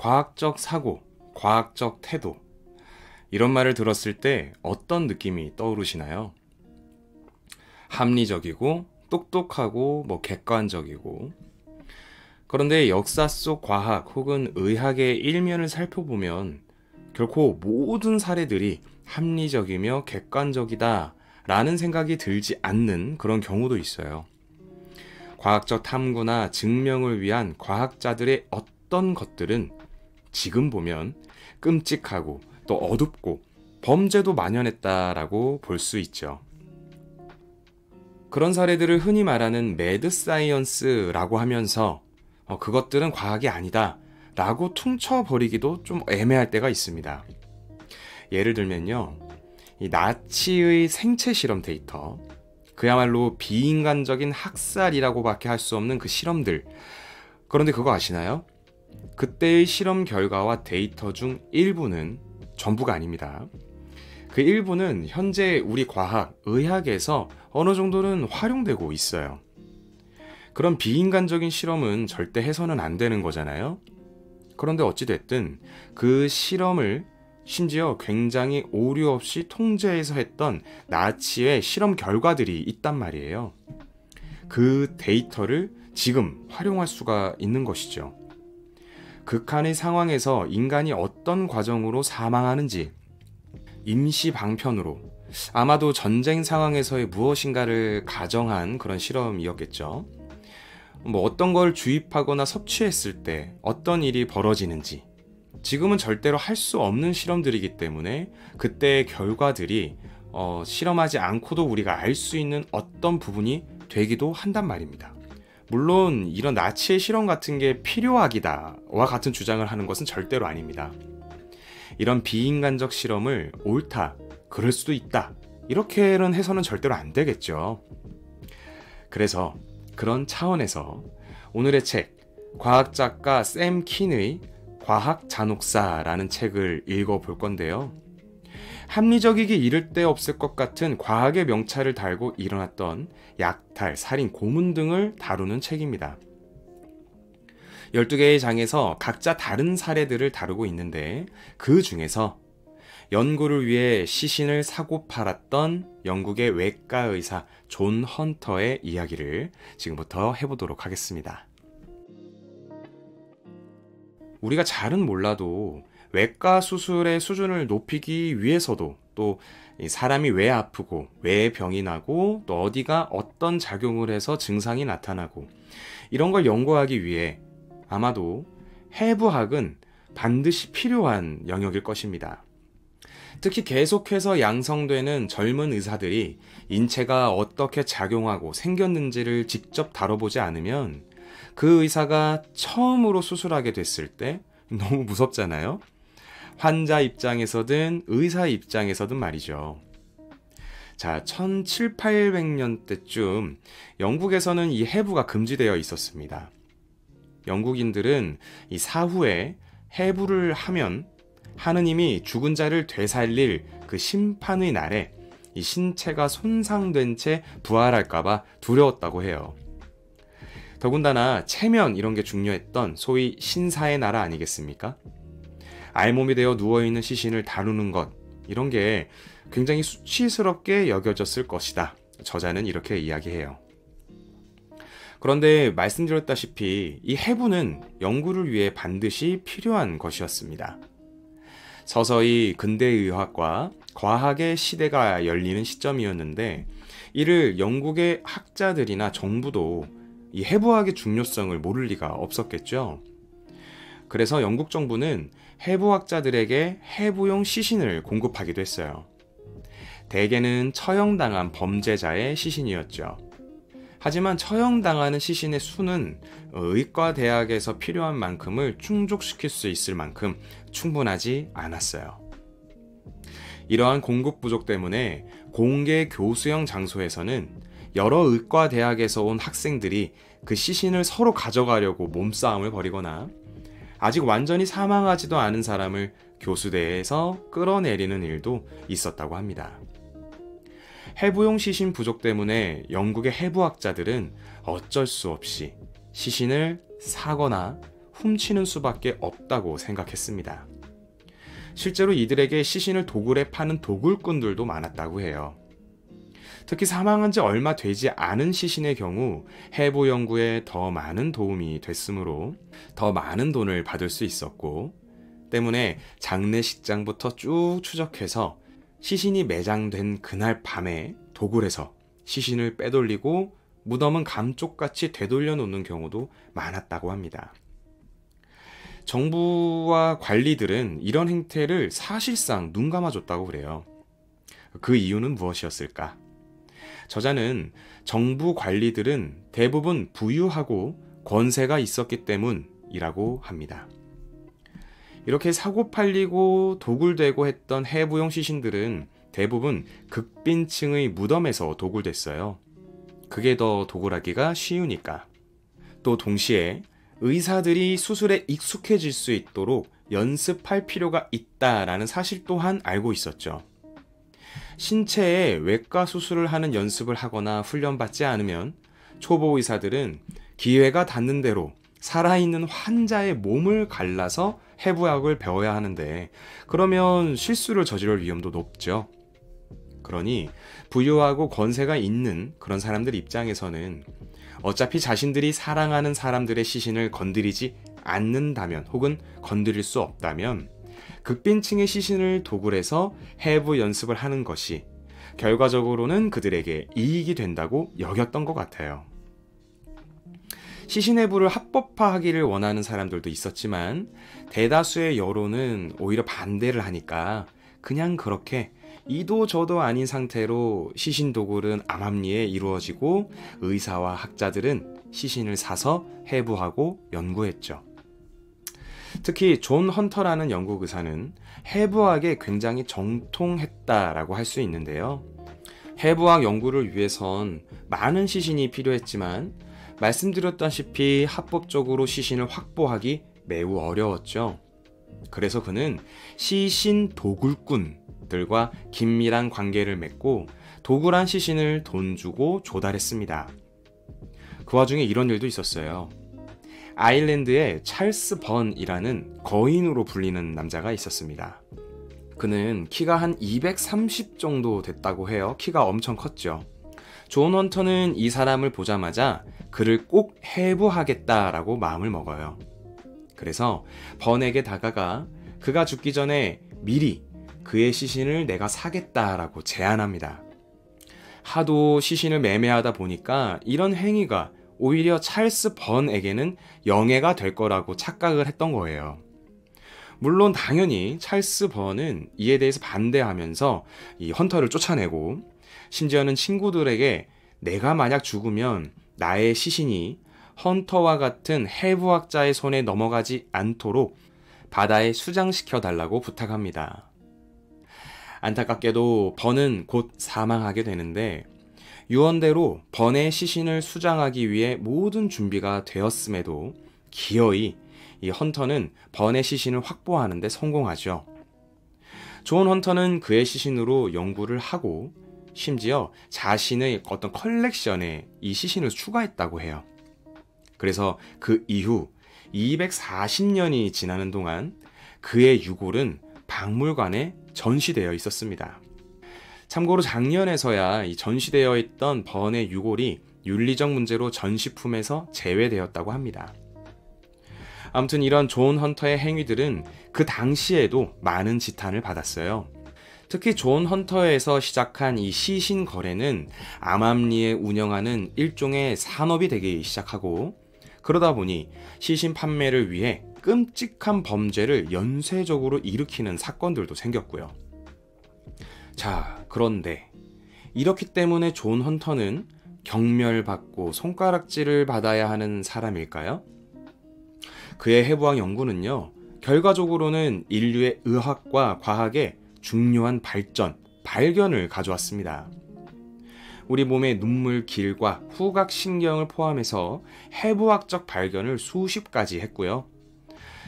과학적 사고, 과학적 태도, 이런 말을 들었을 때 어떤 느낌이 떠오르시나요? 합리적이고 똑똑하고 객관적이고, 그런데 역사 속 과학 혹은 의학의 일면을 살펴보면 결코 모든 사례들이 합리적이며 객관적이다 라는 생각이 들지 않는 그런 경우도 있어요. 과학적 탐구나 증명을 위한 과학자들의 어떤 것들은 지금 보면 끔찍하고 또 어둡고 범죄도 만연했다라고 볼 수 있죠. 그런 사례들을 흔히 말하는 매드 사이언스라고 하면서 그것들은 과학이 아니다 라고 퉁쳐버리기도 좀 애매할 때가 있습니다. 예를 들면요, 이 나치의 생체 실험 데이터, 그야말로 비인간적인 학살이라고밖에 할 수 없는 그 실험들. 그런데 그거 아시나요? 그때의 실험 결과와 데이터 중 일부는, 전부가 아닙니다. 그 일부는 현재 우리 과학, 의학에서 어느 정도는 활용되고 있어요. 그런 비인간적인 실험은 절대 해서는 안 되는 거잖아요. 그런데 어찌됐든 그 실험을 심지어 굉장히 오류 없이 통제해서 했던 나치의 실험 결과들이 있단 말이에요. 그 데이터를 지금 활용할 수가 있는 것이죠. 극한의 상황에서 인간이 어떤 과정으로 사망하는지, 임시 방편으로, 아마도 전쟁 상황에서의 무엇인가를 가정한 그런 실험이었겠죠. 어떤 걸 주입하거나 섭취했을 때 어떤 일이 벌어지는지, 지금은 절대로 할 수 없는 실험들이기 때문에 그때의 결과들이 실험하지 않고도 우리가 알 수 있는 어떤 부분이 되기도 한단 말입니다. 물론 이런 나치의 실험 같은 게 필요하기다와 같은 주장을 하는 것은 절대로 아닙니다. 이런 비인간적 실험을 옳다, 그럴 수도 있다, 이렇게는 해서는 절대로 안 되겠죠. 그래서 그런 차원에서 오늘의 책, 과학작가 샘 킨의 과학 잔혹사라는 책을 읽어볼 건데요. 합리적이기 이를 데 없을 것 같은 과학의 명찰을 달고 일어났던 약탈, 살인, 고문 등을 다루는 책입니다. 12개의 장에서 각자 다른 사례들을 다루고 있는데, 그 중에서 연구를 위해 시신을 사고 팔았던 영국의 외과 의사 존 헌터의 이야기를 지금부터 해보도록 하겠습니다. 우리가 잘은 몰라도 외과 수술의 수준을 높이기 위해서도, 또 사람이 왜 아프고 왜 병이 나고 또 어디가 어떤 작용을 해서 증상이 나타나고, 이런 걸 연구하기 위해 아마도 해부학은 반드시 필요한 영역일 것입니다. 특히 계속해서 양성되는 젊은 의사들이 인체가 어떻게 작용하고 생겼는지를 직접 다뤄보지 않으면 그 의사가 처음으로 수술하게 됐을 때 너무 무섭잖아요. 환자 입장에서든 의사 입장에서든 말이죠. 자, 1700~1800년대쯤 영국에서는 이 해부가 금지되어 있었습니다. 영국인들은 이 사후에 해부를 하면 하느님이 죽은 자를 되살릴 그 심판의 날에 이 신체가 손상된 채 부활할까봐 두려웠다고 해요. 더군다나 체면 이런 게 중요했던 소위 신사의 나라 아니겠습니까? 알몸이 되어 누워있는 시신을 다루는 것, 이런 게 굉장히 수치스럽게 여겨졌을 것이다. 저자는 이렇게 이야기해요. 그런데 말씀드렸다시피 이 해부는 연구를 위해 반드시 필요한 것이었습니다. 서서히 근대의학과 과학의 시대가 열리는 시점이었는데, 이를 영국의 학자들이나 정부도 이 해부학의 중요성을 모를 리가 없었겠죠. 그래서 영국 정부는 해부학자들에게 해부용 시신을 공급하기도 했어요. 대개는 처형당한 범죄자의 시신이었죠. 하지만 처형당하는 시신의 수는 의과대학에서 필요한 만큼을 충족시킬 수 있을 만큼 충분하지 않았어요. 이러한 공급 부족 때문에 공개 교수형 장소에서는 여러 의과대학에서 온 학생들이 그 시신을 서로 가져가려고 몸싸움을 벌이거나, 아직 완전히 사망하지도 않은 사람을 교수대에서 끌어내리는 일도 있었다고 합니다. 해부용 시신 부족 때문에 영국의 해부학자들은 어쩔 수 없이 시신을 사거나 훔치는 수밖에 없다고 생각했습니다. 실제로 이들에게 시신을 도굴해 파는 도굴꾼들도 많았다고 해요. 특히 사망한 지 얼마 되지 않은 시신의 경우 해부 연구에 더 많은 도움이 됐으므로 더 많은 돈을 받을 수 있었고, 때문에 장례식장부터 쭉 추적해서 시신이 매장된 그날 밤에 도굴해서 시신을 빼돌리고 무덤은 감쪽같이 되돌려 놓는 경우도 많았다고 합니다. 정부와 관리들은 이런 행태를 사실상 눈 감아줬다고 그래요. 그 이유는 무엇이었을까? 저자는 정부 관리들은 대부분 부유하고 권세가 있었기 때문이라고 합니다. 이렇게 사고 팔리고 도굴되고 했던 해부용 시신들은 대부분 극빈층의 무덤에서 도굴됐어요. 그게 더 도굴하기가 쉬우니까. 또 동시에 의사들이 수술에 익숙해질 수 있도록 연습할 필요가 있다라는 사실 또한 알고 있었죠. 신체에 외과 수술을 하는 연습을 하거나 훈련받지 않으면 초보 의사들은 기회가 닿는 대로 살아있는 환자의 몸을 갈라서 해부학을 배워야 하는데, 그러면 실수를 저지를 위험도 높죠. 그러니 부유하고 권세가 있는 그런 사람들 입장에서는 어차피 자신들이 사랑하는 사람들의 시신을 건드리지 않는다면, 혹은 건드릴 수 없다면 극빈층의 시신을 도굴해서 해부 연습을 하는 것이 결과적으로는 그들에게 이익이 된다고 여겼던 것 같아요. 시신 해부를 합법화하기를 원하는 사람들도 있었지만 대다수의 여론은 오히려 반대를 하니까 그냥 그렇게 이도 저도 아닌 상태로 시신 도굴은 암암리에 이루어지고 의사와 학자들은 시신을 사서 해부하고 연구했죠. 특히 존 헌터라는 영국 의사는 해부학에 굉장히 정통했다라고 할 수 있는데요. 해부학 연구를 위해선 많은 시신이 필요했지만 말씀드렸다시피 합법적으로 시신을 확보하기 매우 어려웠죠. 그래서 그는 시신 도굴꾼들과 긴밀한 관계를 맺고 도굴한 시신을 돈 주고 조달했습니다. 그 와중에 이런 일도 있었어요. 아일랜드에 찰스 번이라는 거인으로 불리는 남자가 있었습니다. 그는 키가 한 230 정도 됐다고 해요. 키가 엄청 컸죠. 존 헌터는 이 사람을 보자마자 그를 꼭 해부하겠다라고 마음을 먹어요. 그래서 번에게 다가가 그가 죽기 전에 미리 그의 시신을 내가 사겠다라고 제안합니다. 하도 시신을 매매하다 보니까 이런 행위가 오히려 찰스 번에게는 영예가 될 거라고 착각을 했던 거예요. 물론 당연히 찰스 번은 이에 대해서 반대하면서 이 헌터를 쫓아내고, 심지어는 친구들에게 내가 만약 죽으면 나의 시신이 헌터와 같은 해부학자의 손에 넘어가지 않도록 바다에 수장시켜 달라고 부탁합니다. 안타깝게도 번은 곧 사망하게 되는데, 유언대로 번의 시신을 수장하기 위해 모든 준비가 되었음에도 기어이 이 헌터는 번의 시신을 확보하는 데 성공하죠. 존 헌터는 그의 시신으로 연구를 하고 심지어 자신의 어떤 컬렉션에 이 시신을 추가했다고 해요. 그래서 그 이후 240년이 지나는 동안 그의 유골은 박물관에 전시되어 있었습니다. 참고로 작년에서야 이 전시되어 있던 번의 유골이 윤리적 문제로 전시품에서 제외되었다고 합니다. 아무튼 이런 존 헌터의 행위들은 그 당시에도 많은 지탄을 받았어요. 특히 존 헌터에서 시작한 이 시신 거래는 암암리에 운영하는 일종의 산업이 되기 시작하고, 그러다 보니 시신 판매를 위해 끔찍한 범죄를 연쇄적으로 일으키는 사건들도 생겼고요. 자, 그런데 이렇기 때문에 존 헌터는 경멸받고 손가락질을 받아야 하는 사람일까요? 그의 해부학 연구는요, 결과적으로는 인류의 의학과 과학에 중요한 발전, 발견을 가져왔습니다. 우리 몸의 눈물 길과 후각신경을 포함해서 해부학적 발견을 수십 가지 했고요.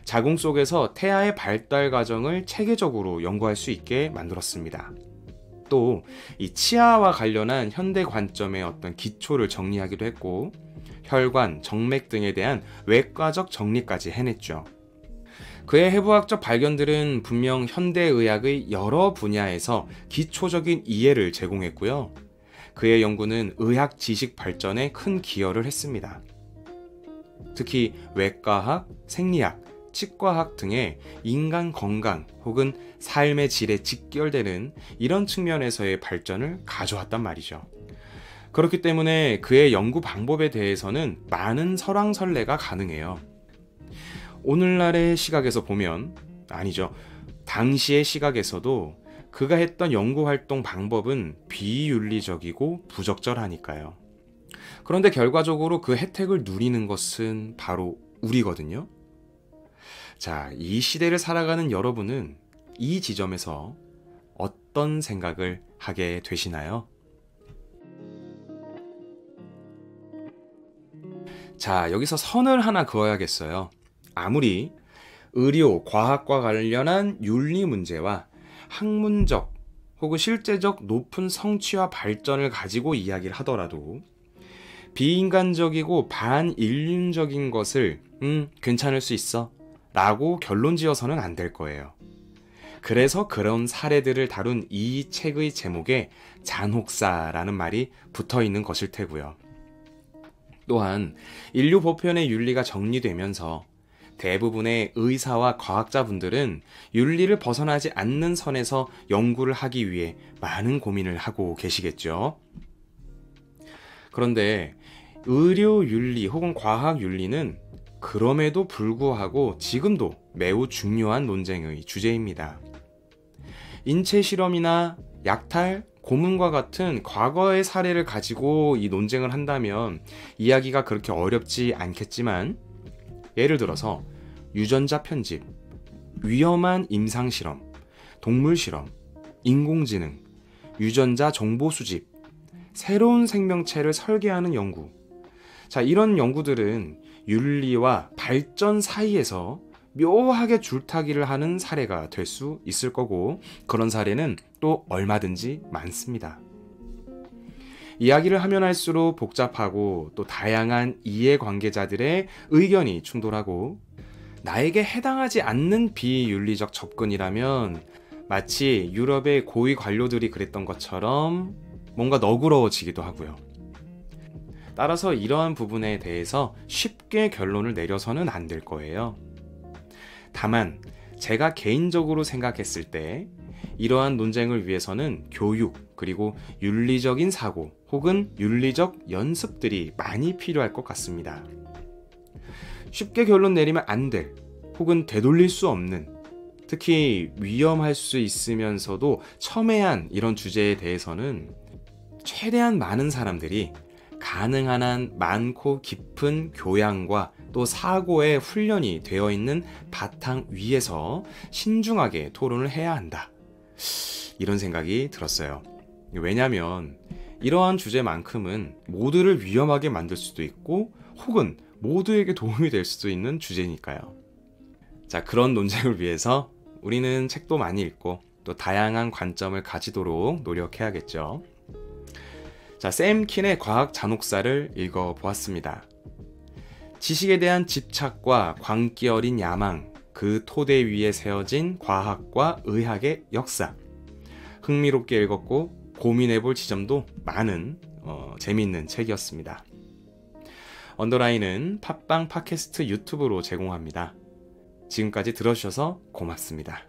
자궁 속에서 태아의 발달 과정을 체계적으로 연구할 수 있게 만들었습니다. 또 이 치아와 관련한 현대 관점의 어떤 기초를 정리하기도 했고, 혈관, 정맥 등에 대한 외과적 정리까지 해냈죠. 그의 해부학적 발견들은 분명 현대의학의 여러 분야에서 기초적인 이해를 제공했고요. 그의 연구는 의학 지식 발전에 큰 기여를 했습니다. 특히 외과학, 생리학, 치과학 등의 인간 건강 혹은 삶의 질에 직결되는 이런 측면에서의 발전을 가져왔단 말이죠. 그렇기 때문에 그의 연구 방법에 대해서는 많은 설왕설래가 가능해요. 오늘날의 시각에서 보면, 아니죠, 당시의 시각에서도 그가 했던 연구활동 방법은 비윤리적이고 부적절하니까요. 그런데 결과적으로 그 혜택을 누리는 것은 바로 우리거든요. 자, 이 시대를 살아가는 여러분은 이 지점에서 어떤 생각을 하게 되시나요? 자, 여기서 선을 하나 그어야겠어요. 아무리 의료, 과학과 관련한 윤리 문제와 학문적 혹은 실제적 높은 성취와 발전을 가지고 이야기를 하더라도 비인간적이고 반인륜적인 것을 괜찮을 수 있어 라고 결론 지어서는 안 될 거예요. 그래서 그런 사례들을 다룬 이 책의 제목에 잔혹사라는 말이 붙어 있는 것일 테고요. 또한 인류 보편의 윤리가 정리되면서 대부분의 의사와 과학자분들은 윤리를 벗어나지 않는 선에서 연구를 하기 위해 많은 고민을 하고 계시겠죠. 그런데 의료 윤리 혹은 과학 윤리는 그럼에도 불구하고 지금도 매우 중요한 논쟁의 주제입니다. 인체 실험이나 약탈, 고문과 같은 과거의 사례를 가지고 이 논쟁을 한다면 이야기가 그렇게 어렵지 않겠지만, 예를 들어서 유전자 편집, 위험한 임상 실험, 동물 실험, 인공지능, 유전자 정보 수집, 새로운 생명체를 설계하는 연구. 자, 이런 연구들은 윤리와 발전 사이에서 묘하게 줄타기를 하는 사례가 될 수 있을 거고, 그런 사례는 또 얼마든지 많습니다. 이야기를 하면 할수록 복잡하고 또 다양한 이해관계자들의 의견이 충돌하고, 나에게 해당하지 않는 비윤리적 접근이라면 마치 유럽의 고위 관료들이 그랬던 것처럼 뭔가 너그러워지기도 하고요. 따라서 이러한 부분에 대해서 쉽게 결론을 내려서는 안 될 거예요. 다만 제가 개인적으로 생각했을 때 이러한 논쟁을 위해서는 교육, 그리고 윤리적인 사고 혹은 윤리적 연습들이 많이 필요할 것 같습니다. 쉽게 결론 내리면 안 될, 혹은 되돌릴 수 없는, 특히 위험할 수 있으면서도 첨예한 이런 주제에 대해서는 최대한 많은 사람들이 가능한 한 많고 깊은 교양과 또 사고의 훈련이 되어 있는 바탕 위에서 신중하게 토론을 해야 한다. 이런 생각이 들었어요. 왜냐하면 이러한 주제만큼은 모두를 위험하게 만들 수도 있고 혹은 모두에게 도움이 될 수도 있는 주제니까요. 자, 그런 논쟁을 위해서 우리는 책도 많이 읽고 또 다양한 관점을 가지도록 노력해야겠죠. 자, 샘 킨의 과학 잔혹사를 읽어보았습니다. 지식에 대한 집착과 광기 어린 야망, 그 토대 위에 세워진 과학과 의학의 역사. 흥미롭게 읽었고 고민해볼 지점도 많은 재미있는 책이었습니다. 언더라인은 팟빵 팟캐스트 유튜브로 제공합니다. 지금까지 들어주셔서 고맙습니다.